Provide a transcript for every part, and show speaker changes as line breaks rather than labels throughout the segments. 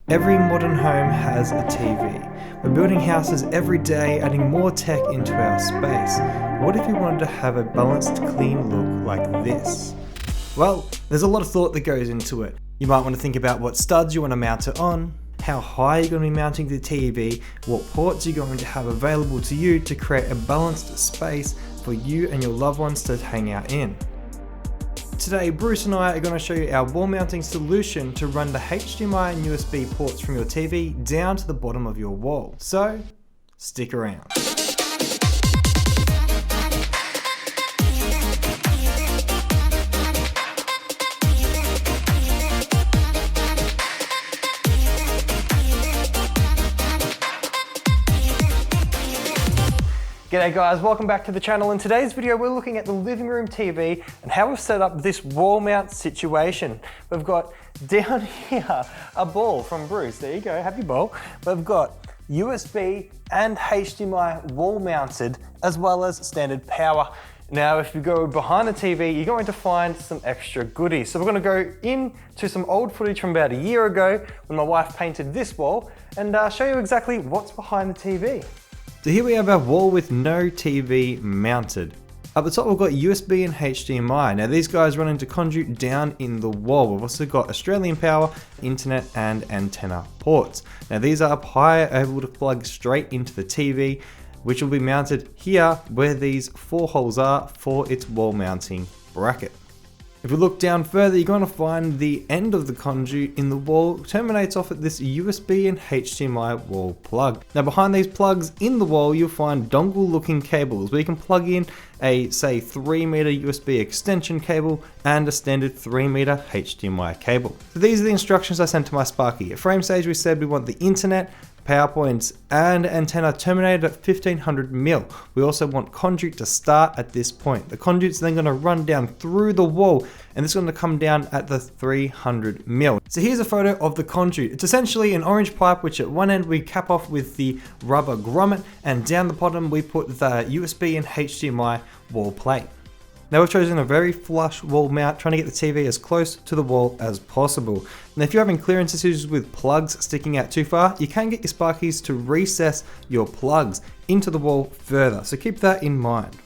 Every modern home has a TV. We're building houses every day, adding more tech into our space. What if you wanted to have a balanced, clean look like this? Well, there's a lot of thought that goes into it. You might want to think about what studs you want to mount it on, how high you're going to be mounting the TV, what ports you're going to have available to you to create a balanced space for you and your loved ones to hang out in. Today, Bruce and I are going to show you our wall mounting solution to run the HDMI and USB ports from your TV down to the bottom of your wall. So, stick around. G'day guys, welcome back to the channel. In today's video we're looking at the living room TV and how we've set up this wall mount situation. We've got down here a ball from Bruce, there you go, happy ball. We've got USB and HDMI wall mounted as well as standard power. Now if you go behind the TV you're going to find some extra goodies. So we're going to go into some old footage from about a year ago when my wife painted this wall and show you exactly what's behind the TV. So here we have our wall with no TV mounted. Up the top we've got USB and HDMI. Now these guys run into conduit down in the wall. We've also got Australian power, internet and antenna ports. Now these are up high, able to plug straight into the TV, which will be mounted here where these 4 holes are for its wall mounting bracket. If we look down further, you're going to find the end of the conduit in the wall terminates off at this USB and HDMI wall plug. Now behind these plugs in the wall, you'll find dongle looking cables where you can plug in a say 3-meter USB extension cable and a standard 3-meter HDMI cable. So these are the instructions I sent to my Sparky. At frame stage we said we want the internet, power points and antenna terminated at 1500 mil. We also want conduit to start at this point. The conduit's then going to run down through the wall and it's going to come down at the 300 mil. So here's a photo of the conduit. It's essentially an orange pipe which at one end we cap off with the rubber grommet and down the bottom we put the USB and HDMI wall plate. Now we've chosen a very flush wall mount, trying to get the TV as close to the wall as possible. Now if you're having clearance issues with plugs sticking out too far, you can get your Sparkies to recess your plugs into the wall further, so keep that in mind.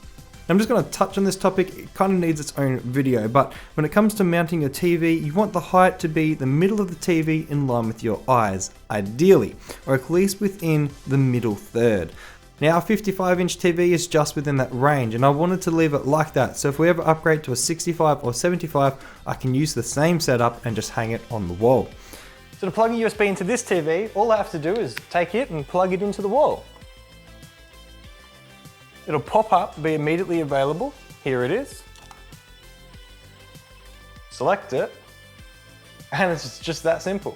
I'm just going to touch on this topic, it kind of needs its own video, but when it comes to mounting your TV, you want the height to be the middle of the TV in line with your eyes, ideally, or at least within the middle third. Now a 55-inch TV is just within that range and I wanted to leave it like that, so if we ever upgrade to a 65 or 75 I can use the same setup and just hang it on the wall. So to plug a USB into this TV, all I have to do is take it and plug it into the wall. It'll pop up, be immediately available, here it is. Select it and it's just that simple.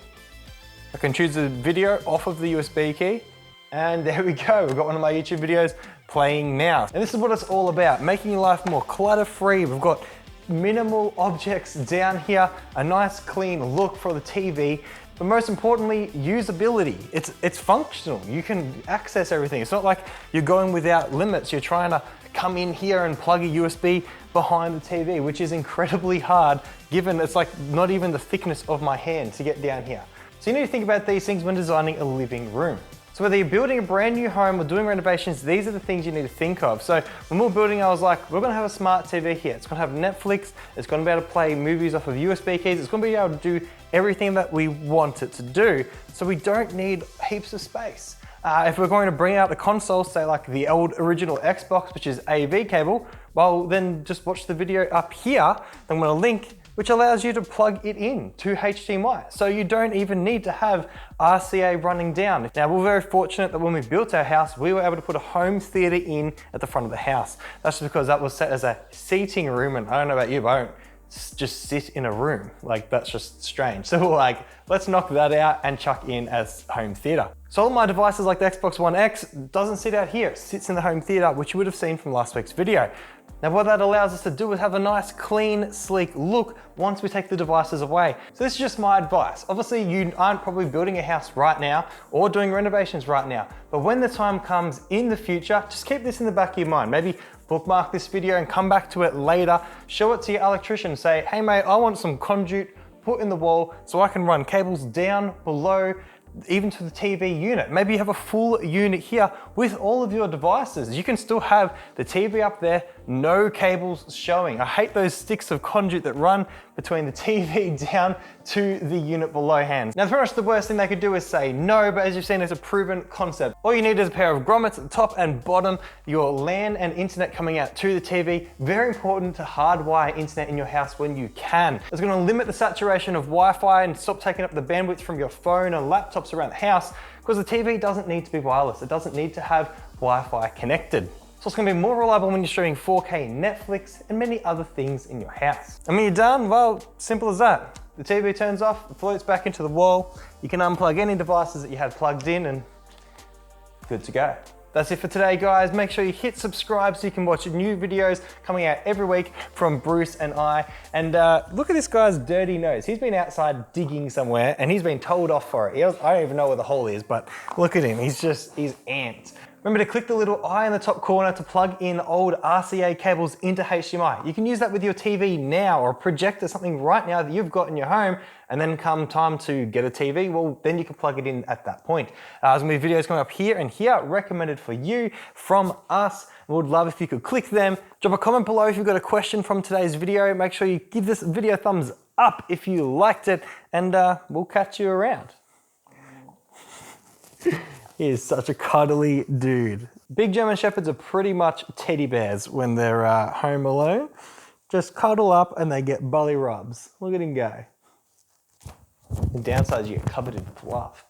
I can choose the video off of the USB key. And there we go, we've got one of my YouTube videos playing now. And this is what it's all about, making your life more clutter-free. We've got minimal objects down here, a nice clean look for the TV, but most importantly, usability. It's functional, you can access everything. It's not like you're going without limits, you're trying to come in here and plug a USB behind the TV, which is incredibly hard given it's like not even the thickness of my hand to get down here. So you need to think about these things when designing a living room. So whether you're building a brand new home or doing renovations, these are the things you need to think of. So when we were building, I was like, we're gonna have a smart TV here. It's gonna have Netflix, it's gonna be able to play movies off of USB keys, it's gonna be able to do everything that we want it to do. So we don't need heaps of space. If we're going to bring out a console, say like the old original Xbox, which is AV cable, well then just watch the video up here. I'm gonna link which allows you to plug it in to HDMI. So you don't even need to have RCA running down. Now we're very fortunate that when we built our house, we were able to put a home theater in at the front of the house. That's just because that was set as a seating room, and I don't know about you, but I don't just sit in a room. Like that's just strange. So we're like, let's knock that out and chuck in as home theater. So all my devices like the Xbox One X doesn't sit out here, it sits in the home theater, which you would have seen from last week's video. Now what that allows us to do is have a nice, clean, sleek look once we take the devices away. So this is just my advice. Obviously you aren't probably building a house right now or doing renovations right now, but when the time comes in the future, just keep this in the back of your mind. Maybe bookmark this video and come back to it later, show it to your electrician, say, hey mate, I want some conduit put in the wall so I can run cables down, below, even to the TV unit. Maybe you have a full unit here with all of your devices. You can still have the TV up there, no cables showing. I hate those sticks of conduit that run between the TV down to the unit below hands. Now, pretty much the worst thing they could do is say no, but as you've seen, it's a proven concept. All you need is a pair of grommets at the top and bottom, your LAN and internet coming out to the TV. Very important to hardwire internet in your house when you can. It's gonna limit the saturation of Wi-Fi and stop taking up the bandwidth from your phone and laptops around the house, because the TV doesn't need to be wireless. It doesn't need to have Wi-Fi connected. So it's gonna be more reliable when you're streaming 4K Netflix and many other things in your house. And when you're done, well, simple as that. The TV turns off, it floats back into the wall. You can unplug any devices that you had plugged in and good to go. That's it for today, guys. Make sure you hit subscribe so you can watch new videos coming out every week from Bruce and I. And look at this guy's dirty nose. He's been outside digging somewhere and he's been told off for it. I don't even know where the hole is, but look at him. He's amped. Remember to click the little eye in the top corner to plug in old RCA cables into HDMI. You can use that with your TV now or a projector, something right now that you've got in your home, and then come time to get a TV, well, then you can plug it in at that point. There's gonna be videos coming up here and here, recommended for you from us. We would love if you could click them. Drop a comment below if you've got a question from today's video. Make sure you give this video a thumbs up if you liked it, and we'll catch you around. He is such a cuddly dude. Big German Shepherds are pretty much teddy bears when they're home alone. Just cuddle up and they get bully rubs. Look at him go. The downside is you get covered in fluff.